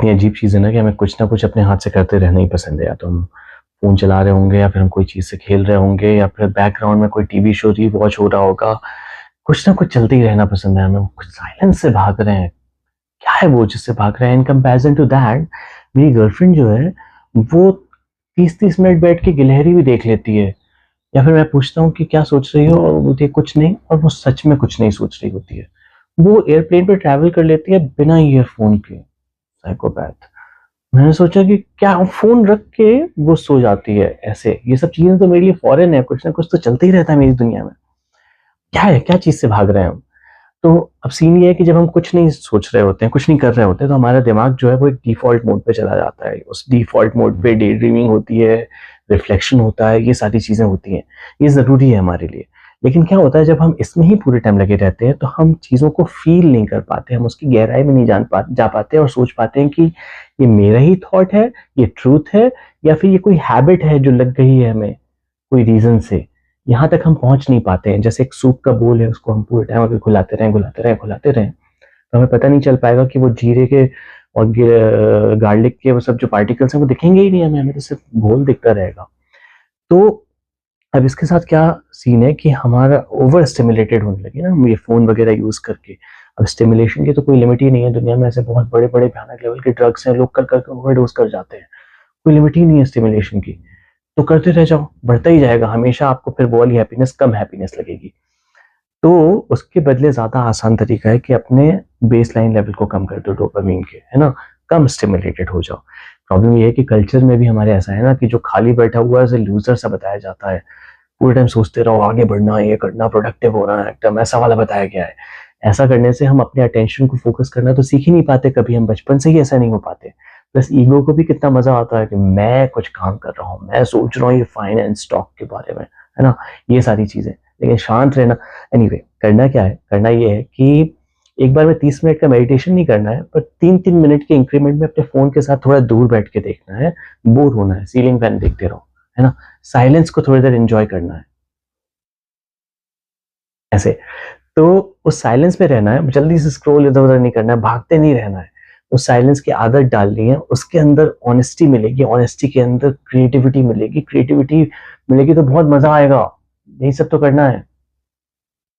कितनी अजीब चीज़ है ना कि हमें कुछ ना कुछ अपने हाथ से करते रहना ही पसंद है। या तो हम फ़ोन चला रहे होंगे, या फिर हम कोई चीज़ से खेल रहे होंगे, या फिर बैकग्राउंड में कोई टीवी शो री-वॉच हो रहा होगा। कुछ ना कुछ चलते ही रहना पसंद है हमें। कुछ साइलेंस से भाग रहे हैं। क्या है वो जिससे भाग रहे हैं? इन कंपैरिज़न टू दैट, मेरी गर्लफ्रेंड जो है, वो 30-30 मिनट बैठ के गिलहरी भी देख लेती है। या फिर मैं पूछता हूँ कि क्या सोच रही हो? और वो बोलती है कुछ नहीं, और वो सच में कुछ नहीं सोच रही होती है। वो एयरप्लेन पे ट्रैवल कर लेती है बिना ईयरफ़ोन के। साइकोपैथ। मैंने सोचा कि क्या फ़ोन रख के वो सो जाती है ऐसे। ये सब चीज़ें तो मेरे लिए फ़ॉरेन है, कुछ ना कुछ तो चलता ही रहता है मेरी दुनिया में। क्या है? क्या चीज़ से भाग रहे हैं हम? तो अब सीन ये है कि जब हम कुछ नहीं सोच रहे होते हैं, कुछ नहीं कर रहे होते हैं, तो हमारा दिमाग जो है वो एक डिफ़ॉल्ट मोड पे चला जाता है। उस डिफ़ॉल्ट मोड पे डे ड्रीमिंग होती है, रिफ्लेक्शन होता है, ये सारी चीज़ें होती हैं। ये ज़रूरी है हमारे लिए। लेकिन क्या होता है जब हम इसमें ही पूरे टाइम लगे रहते हैं, तो हम चीज़ों को फ़ील नहीं कर पाते, हम उसकी गहराई में नहीं जा पाते और सोच पाते हैं कि ये मेरा ही थॉट है, ये ट्रुथ है, या फिर ये कोई हैबिट है जो लग गई है हमें, कोई रीज़न से। यहाँ तक हम पहुँच नहीं पाते हैं। जैसे एक सूप का बोल है, उसको हम पूरे टाइम अगर घुलाते रहें, घुलाते रहें, घुलाते रहें, तो हमें पता नहीं चल पाएगा कि वो जीरे के और गार्लिक के वो सब जो पार्टिकल्स हैं वो दिखेंगे ही नहीं हमें, हमें तो सिर्फ़ घोल दिखता रहेगा। तो अब इसके साथ क्या सीन है कि हमारा ओवर स्टिमुलेटेड होने लगे ना हम ये फ़ोन वग़ैरह यूज़ करके। अब स्टिमुलेशन की तो कोई लिमिट ही नहीं है, दुनिया में ऐसे बहुत बड़े-बड़े भयानक लेवल के ड्रग्स हैं, लोग कर-कर के ओवरडोज़ कर जाते हैं। कोई लिमिट ही नहीं है स्टिमुलेशन की। तो करते रह जाओ, बढ़ता ही जाएगा, हमेशा आपको फिर वो वाली हैप्पीनेस कम हैप्पीनेस लगेगी। तो उसके बदले ज़्यादा आसान तरीका है कि अपने बेसलाइन लेवल को कम कर दो डोपामाइन के, है ना? कम स्टिमुलेटेड हो जाओ। प्रॉब्लम ये है कि कल्चर में भी हमारे ऐसा है ना कि जो खाली बैठा हुआ है उसे लूज़र सा बताया जाता है। पूरे टाइम सोचते रहो, आगे बढ़ना, ये करना, प्रोडक्टिव होना है, एकदम ऐसा वाला बताया गया है। ऐसा करने से हम अपने अटेंशन को फ़ोकस करना तो सीख ही नहीं पाते कभी, हम बचपन से ही ऐसा नहीं हो पाते। प्लस ईगो को भी कितना मज़ा आता है कि मैं कुछ काम कर रहा हूँ, मैं सोच रहा हूँ ये फाइनेंस, स्टॉक के बारे में, है ना? ये सारी चीज़ें। लेकिन शांत रहना, एनीवे करना क्या है? करना ये है कि एक बार में 30 मिनट का मेडिटेशन नहीं करना है, पर 3-3 मिनट के इंक्रीमेंट में अपने फ़ोन के साथ थोड़ा दूर बैठ के देखना है, बोर होना है, सीलिंग फैन देखते रहो, है ना? साइलेंस को थोड़ी देर एन्जॉय करना है, ऐसे। तो उस साइलेंस में रहना है, जल्दी से स्क्रॉल इधर-उधर नहीं करना है, भागते नहीं रहना है। उस साइलेंस की आदत डालनी है, उसके अंदर ऑनेस्टी मिलेगी, ऑनेस्टी के अंदर क्रिएटिविटी मिलेगी, क्रिएटिविटी मिलेगी तो बहुत मज़ा आएगा। यही सब तो करना है।